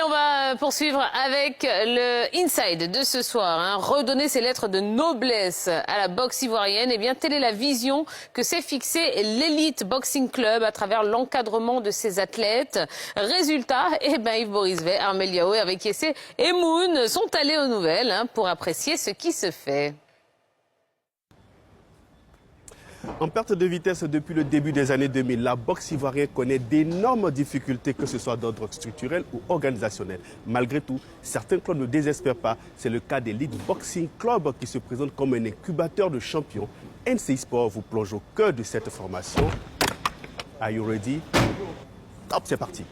on va poursuivre avec le Inside de ce soir. Hein. Redonner ses lettres de noblesse à la boxe ivoirienne. Eh bien, telle est la vision que s'est fixée l'Elite Boxing Club à travers l'encadrement de ses athlètes. Résultat, eh ben, Yves Borisvet, Armel Yaoui, avec Yessé et Moon sont allés aux nouvelles pour apprécier ce qui se fait. En perte de vitesse depuis le début des années 2000, la boxe ivoirienne connaît d'énormes difficultés, que ce soit d'ordre structurel ou organisationnel. Malgré tout, certains clubs ne désespèrent pas. C'est le cas d'Elite Boxing Club qui se présente comme un incubateur de champions. NCI Sport vous plonge au cœur de cette formation. Are you ready? Top, c'est parti.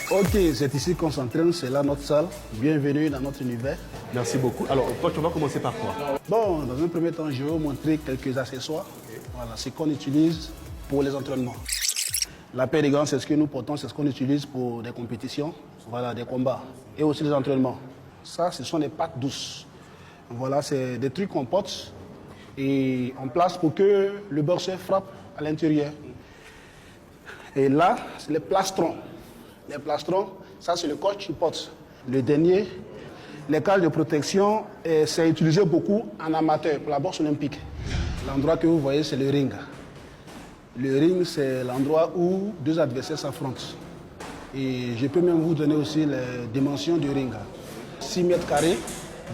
Ok, c'est ici qu'on s'entraîne, c'est là notre salle. Bienvenue dans notre univers. Merci beaucoup. Alors, coach, on va commencer par quoi? Bon, dans un premier temps, je vais vous montrer quelques accessoires. Voilà, ce qu'on utilise pour les entraînements. La paire de gants, c'est ce que nous portons, c'est ce qu'on utilise pour des compétitions, voilà, des combats et aussi les entraînements. Ça, ce sont des pattes douces. Voilà, c'est des trucs qu'on porte et on place pour que le boxeur frappe à l'intérieur. Et là, c'est les plastrons. Les plastrons, ça c'est le coach qui porte. Le dernier, les cages de protection, c'est utilisé beaucoup en amateur pour la boxe olympique. L'endroit que vous voyez, c'est le ring. Le ring, c'est l'endroit où deux adversaires s'affrontent. Et je peux même vous donner aussi les dimensions du ring. 6 mètres carrés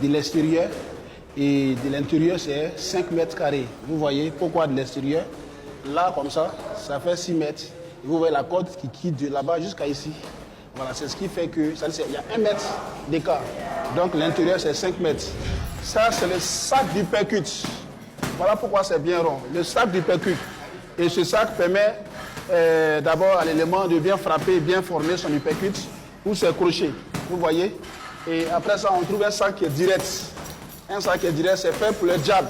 de l'extérieur et de l'intérieur, c'est 5 mètres carrés. Vous voyez pourquoi de l'extérieur? Là, comme ça fait 6 mètres. Vous voyez la corde qui quitte de là-bas jusqu'à ici. Voilà, c'est ce qui fait que il y a 1 mètre d'écart. Donc l'intérieur, c'est 5 mètres. Ça, c'est le sac du percute. Voilà pourquoi c'est bien rond. Le sac du percute. Et ce sac permet d'abord à l'élément de bien frapper, bien former son uppercut ou ses crochets. Vous voyez? Et après ça, on trouve un sac qui est direct. Un sac qui est direct, c'est fait pour les jabs.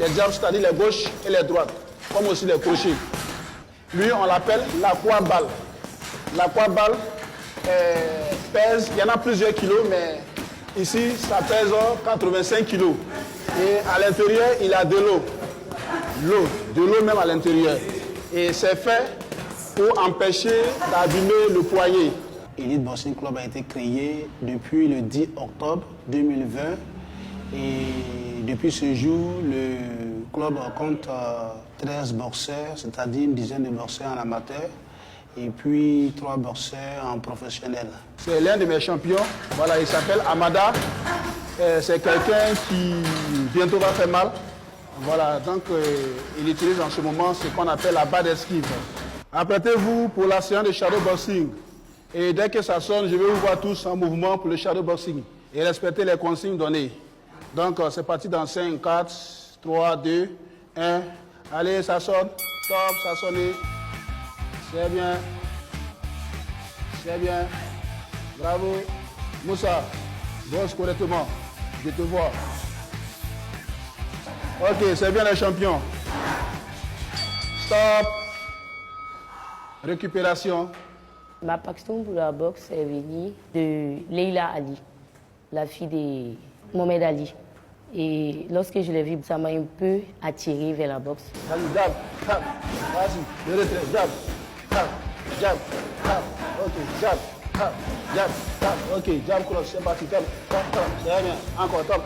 Les jabs, c'est-à-dire les gauches et les droites, comme aussi les crochets. Lui, on l'appelle l'aquaballe. L'aquaballe pèse, il y en a plusieurs kilos, mais ici, ça pèse 85 kilos. Et à l'intérieur, il a de l'eau. De l'eau même à l'intérieur. Et c'est fait pour empêcher d'abîmer le poignet. Elite Boxing Club a été créé depuis le 10 octobre 2020. Et depuis ce jour, le club compte 13 boxeurs, c'est-à-dire une dizaine de boxeurs en amateur, et puis 3 boxeurs en professionnel. C'est l'un de mes champions, voilà, il s'appelle Amada. C'est quelqu'un qui bientôt va faire mal. Voilà, donc il utilise en ce moment ce qu'on appelle la barre d'esquive. Apprêtez-vous pour la séance de shadow boxing. Et dès que ça sonne, je vais vous voir tous en mouvement pour le shadow boxing. Et respectez les consignes données. Donc c'est parti dans 5, 4, 3, 2, 1. Allez, ça sonne. Stop, ça sonne. C'est bien. C'est bien. Bravo. Moussa, bosse correctement. Je te vois. Ok, c'est bien les champions. Stop. Récupération. Ma passion pour la boxe est venue de Leila Ali, la fille de Mohamed Ali. Et lorsque je l'ai vue, ça m'a un peu attirée vers la boxe. Vas-y, jab, jab, vas-y, le retrait, jab, jab, jab, jab, ok, jab, jab, jab, jab, ok, jab, cross, c'est parti, jab, jab, jab, c'est bien, encore, top.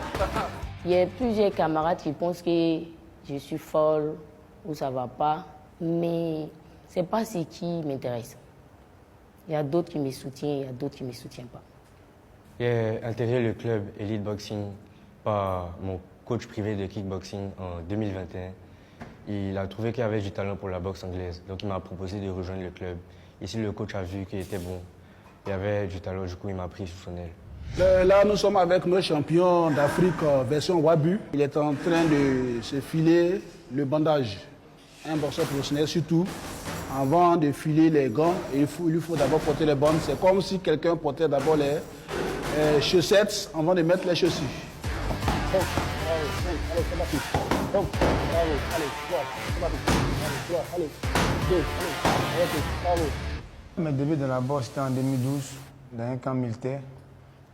Il y a plusieurs camarades qui pensent que je suis folle ou ça va pas, mais c'est pas ce qui m'intéresse. Il y a d'autres qui me soutiennent, il y a d'autres qui ne me soutiennent pas. J'ai intégré le club Elite Boxing par mon coach privé de kickboxing en 2021. Il a trouvé qu'il y avait du talent pour la boxe anglaise, donc il m'a proposé de rejoindre le club. Ici, le coach a vu qu'il était bon. Il y avait du talent, du coup, il m'a pris sous son aile. Là, nous sommes avec nos champions d'Afrique version Wabu. Il est en train de se filer le bandage. Un boxeur professionnel surtout, avant de filer les gants, il lui faut d'abord porter les bandes. C'est comme si quelqu'un portait d'abord les chaussettes avant de mettre les chaussures. Allez, c'est parti. Bravo, allez, 3, c'est parti. Allez, 3, allez, 2, allez, bravo. Mes débuts dans la boxe, c'était en 2012, dans un camp militaire.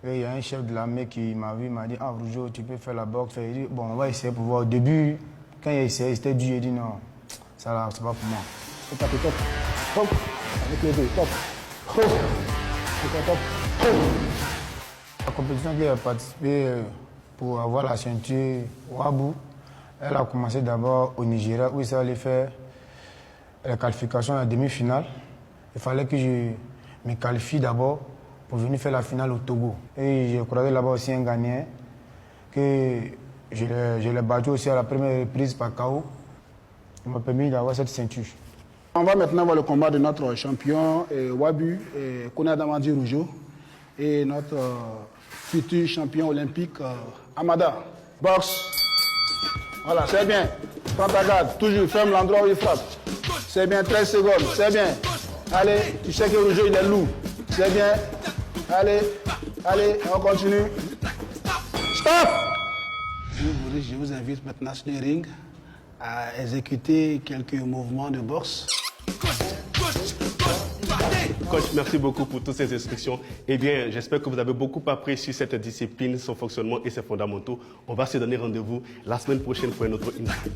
Et il y a un chef de l'armée qui m'a vu, il m'a dit, ah Rougeau, tu peux faire la boxe. Il dit, bon, on va essayer pour voir. Au début, quand il a essayé, c'était dur, il dit non, ça là, c'est pas pour moi. Et tapez, top. Hop. Avec les deux, top. Hop. Et top. Hop. La compétition qui a participé pour avoir la ceinture Wabu, elle a commencé d'abord au Nigeria où ça allait faire la qualification à la demi-finale. Il fallait que je me qualifie d'abord pour venir faire la finale au Togo. Et j'ai croisé là-bas aussi un Ghanéen que je l'ai battu aussi à la première reprise par KO. Il m'a permis d'avoir cette ceinture. On va maintenant voir le combat de notre champion Wabu, Kone Adamadi Rougeau, et notre futur champion olympique Amada. Boxe. Voilà, c'est bien. Prends ta garde, toujours ferme l'endroit où il frappe. C'est bien, 13 secondes, c'est bien. Allez, tu sais que Rougeau il est lourd. C'est bien. Allez, allez, on continue. Stop! Je vous invite maintenant sur le ring à exécuter quelques mouvements de boxe. Coach, merci beaucoup pour toutes ces instructions. Eh bien, j'espère que vous avez beaucoup appris sur cette discipline, son fonctionnement et ses fondamentaux. On va se donner rendez-vous la semaine prochaine pour un autre interview.